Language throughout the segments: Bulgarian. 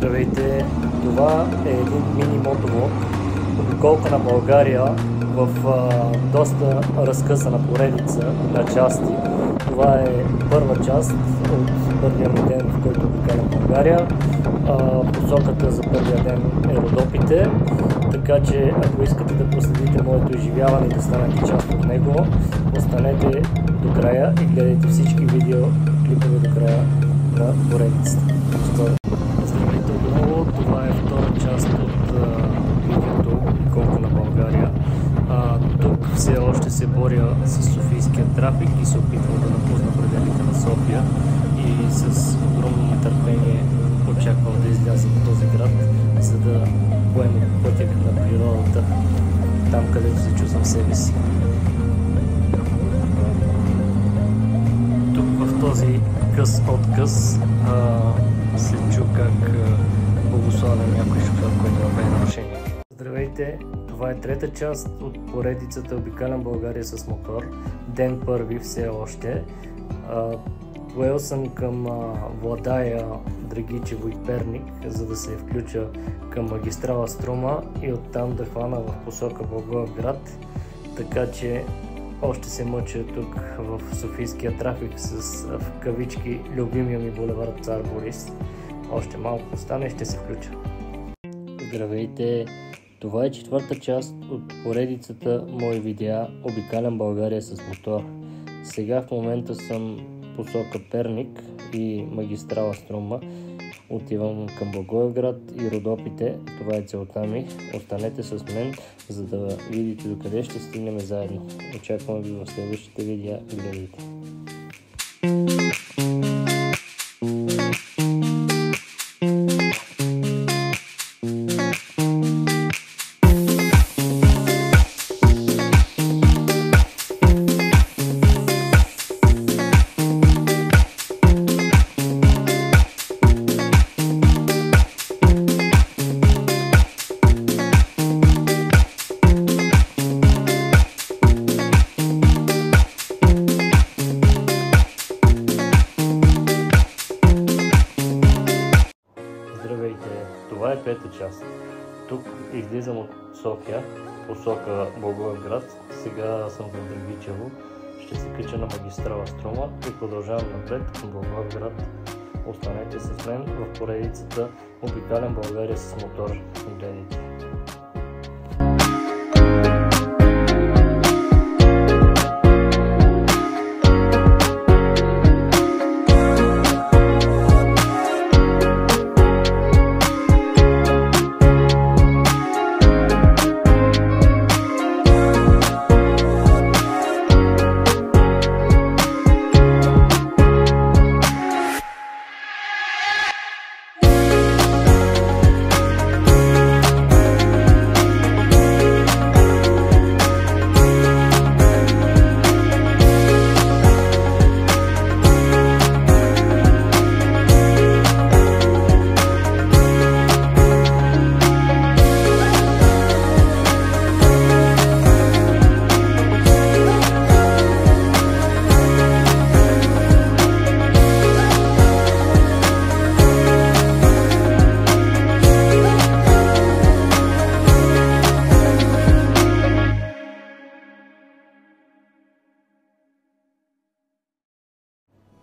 Здравейте! Това е един мини мотовлог, обиколка на България в доста разкъсана поредица на части. Това е първа част от първия ми ден, в който обикалям България. Посоката за първия ден е Родопите, така че ако искате да проследите моето изживяване и да станете част от него, останете до края и гледайте всички видеоклипове до края на поредицата. Здравейте отново, това е втора част от видеото Обиколка на България. Тук все още се боря с софийския трафик и се опитвам да напусна пределите на София и с огромно нетърпение очаквам да изляза от този град, за да поема пътя на природата, там където се чувствам себе си. Тук в този къс откъс се чу как благославя някой шофьор, който направи нарушение. Здравейте! Това е трета част от поредицата Обикалям България с мотор. Ден първи все още. Поел съм към Владая, Драгичево и Перник, за да се включа към магистрала Струма и оттам да хвана в посока Благоевград. Така че още се мъча тук в софийския трафик с в кавички любимия ми булевард Цар Борис. Още малко остане и ще се включа. Здравейте! Това е четвърта част от поредицата мои видеа Обикалям България с мотор. Сега в момента съм посока Перник и магистрала Струма. Отивам към Благоевград и Родопите. Това е целта ми. Останете с мен, за да видите докъде ще стигнем заедно. Очаквам ви в следващите видеа. Гледайте! Това е пета част. Тук излизам от София, посока Благоевград. Сега съм в Драгичево. Ще се кача на магистрала Струма и продължавам напред към Благоевград. Останете с мен в поредицата Обикалям България с мотор. Гледайте!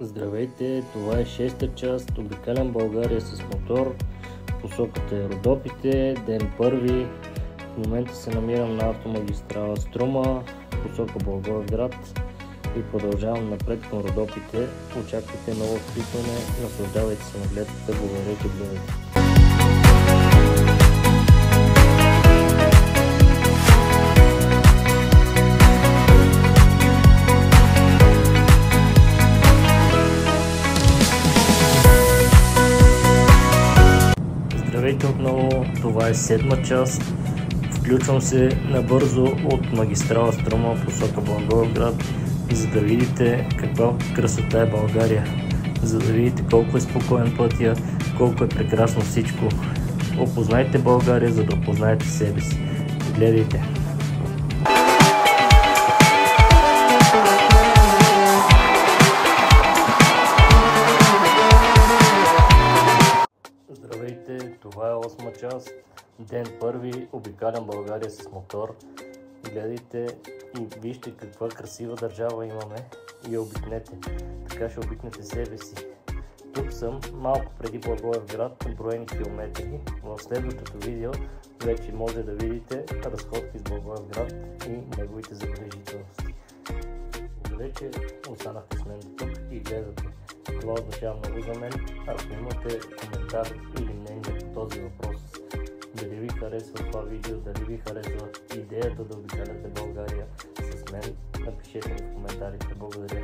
Здравейте, това е шеста част Обикалям България с мотор. Посоката е Родопите, ден първи. В момента се намирам на автомагистрала Струма, посока Благоевград и продължавам напред към Родопите. Очаквайте ново впитване, наслаждавайте се на гледката, благодарете, гледайте. Здравейте отново, това е седма част. Включвам се набързо от магистрала Струма посока Благоевград, за да видите каква красота е България, за да видите колко е спокоен пътя, колко е прекрасно всичко. Опознайте България, за да опознаете себе си. Гледайте! Здравейте, Това е 8-ма част, ден първи, обикалям България с мотор. Гледайте и вижте каква красива държава имаме и я обикнете. Така ще обикнете себе си. Тук съм малко преди Благоевград, броени километри. В следващото видео вече може да видите разходки с Благоевград и неговите забележителности. Благодаря, че останахте с мен тук и гледате. Това означава много за мен. Ако имате коментар или мнение по този въпрос, дали ви харесва това видео, дали ви харесва идеята да обикаляте България с мен, напишете ми в коментарите. Благодаря.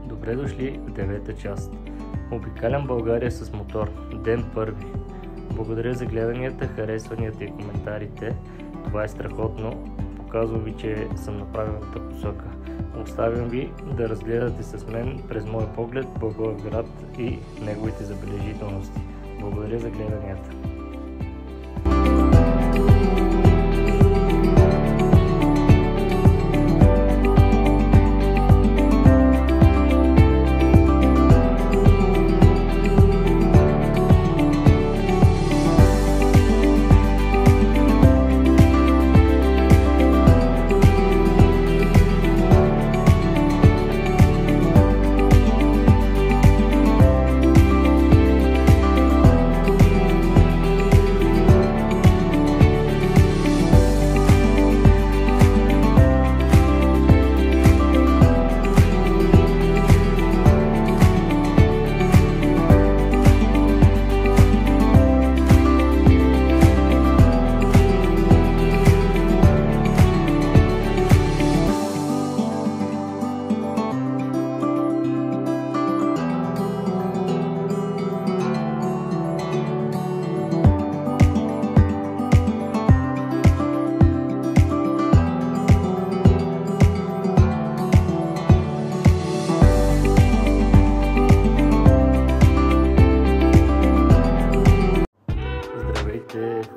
Добре дошли в 9-та част. Обикалям България с мотор. Ден първи. Благодаря за гледанията, харесванията и коментарите. Това е страхотно. Показвам ви, че съм на правилната посока. Оставям ви да разгледате с мен през моя поглед Благоевград и неговите забележителности. Благодаря за гледанията.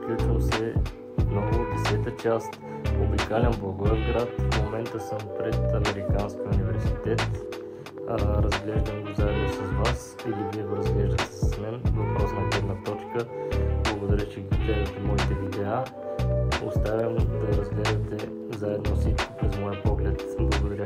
Включвам се отново 10-та част. Обикалям Благоевград. В момента съм пред Американския университет. Разглеждам го заедно с вас или вие го разглеждате с мен. Въпрос на гледна точка. Благодаря, че гледате моите видеа. Оставям да разгледате заедно всичко през моя поглед. Благодаря.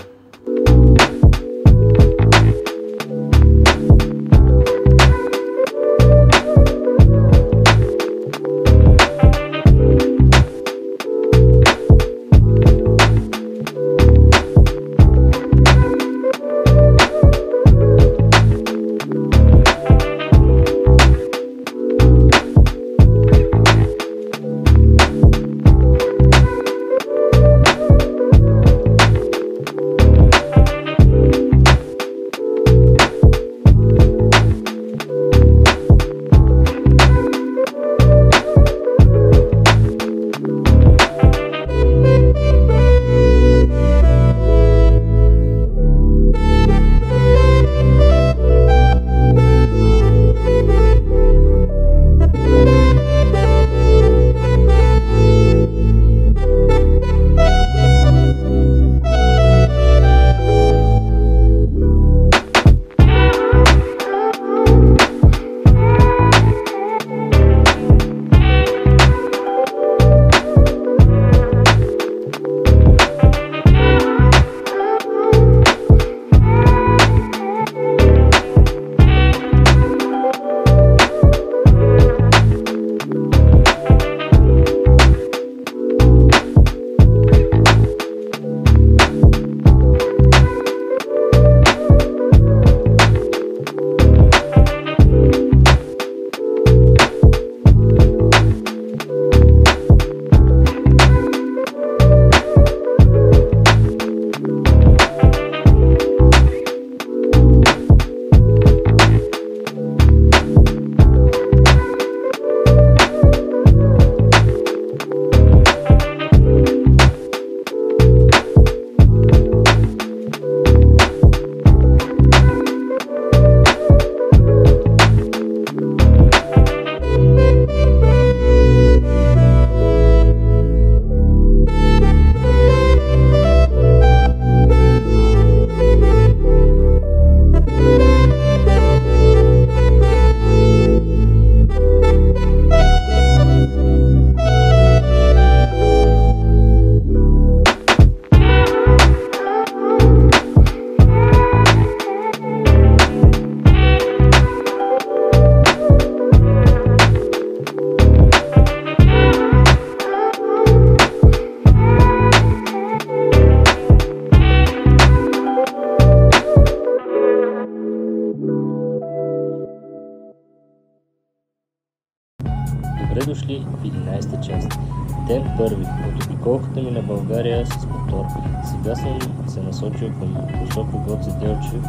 Ден първи от обиколката ми на България с мотор. Сега съм се насочил към посока Гоце Делчев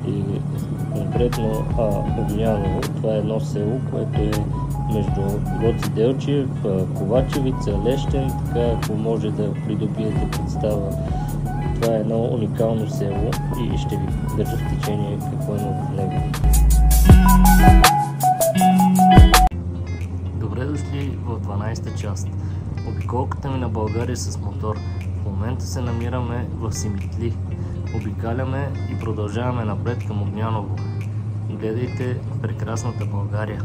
и конкретно Огняново. Това е едно село, което е между Гоце Делчев, Ковачевица, Лещен, така ако може да придобиете представа. Това е едно уникално село и ще ви държа в течение какво има в него. Добре дошли в 12-та част. Обиколката ми на България с мотор. В момента се намираме в Симитли. Обикаляме и продължаваме напред към Огняново. Гледайте прекрасната България.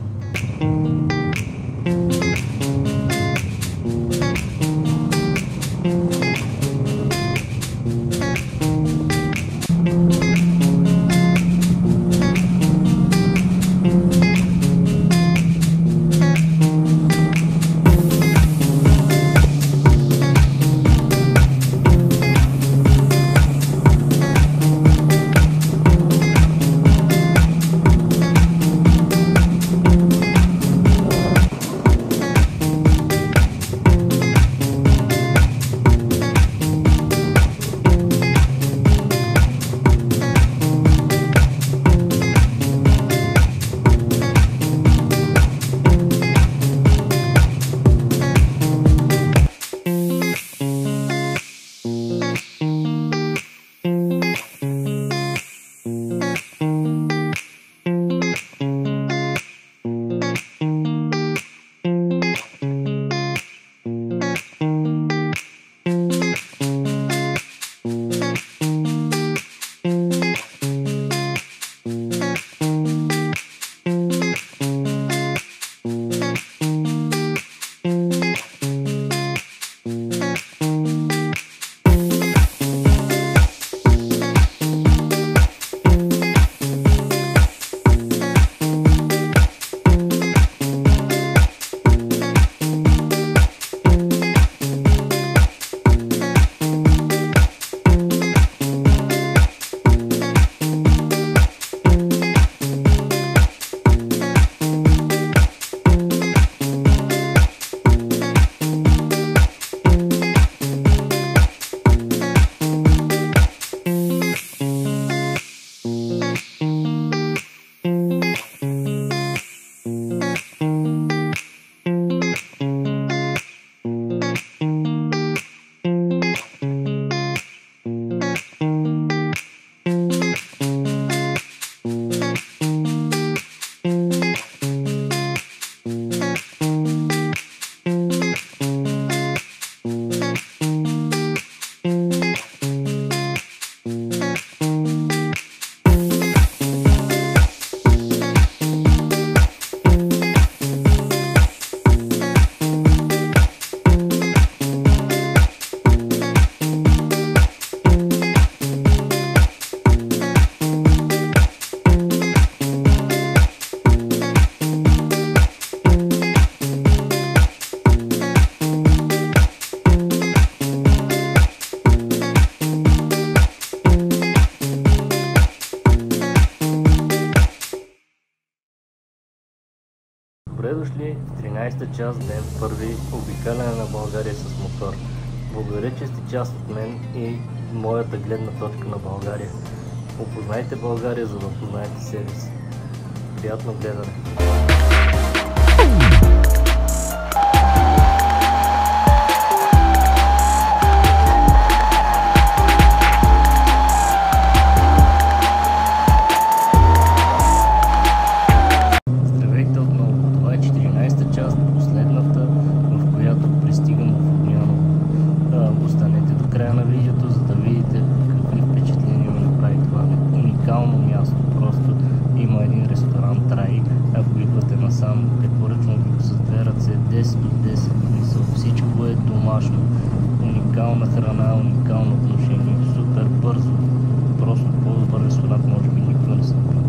Добре дошли в 13-та част, ден първи, обикаляне на България с мотор. Благодаря, че сте част от мен и моята гледна точка на България. Опознайте България, за да опознаете себе си. Приятно гледане! Уникална храна, уникално отношение, супер бързо, просто по-добър ресторант може би никога не съм пил.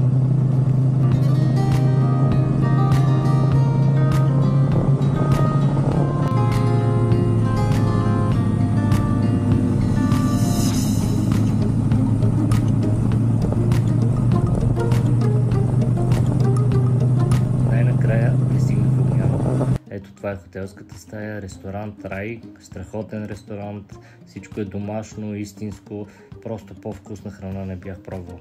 Най-накрая пристигнах в Огняново. Ето това е хотелската стая, ресторант рай, страхотен ресторант, всичко е домашно, истинско, просто по-вкусна храна не бях пробвал.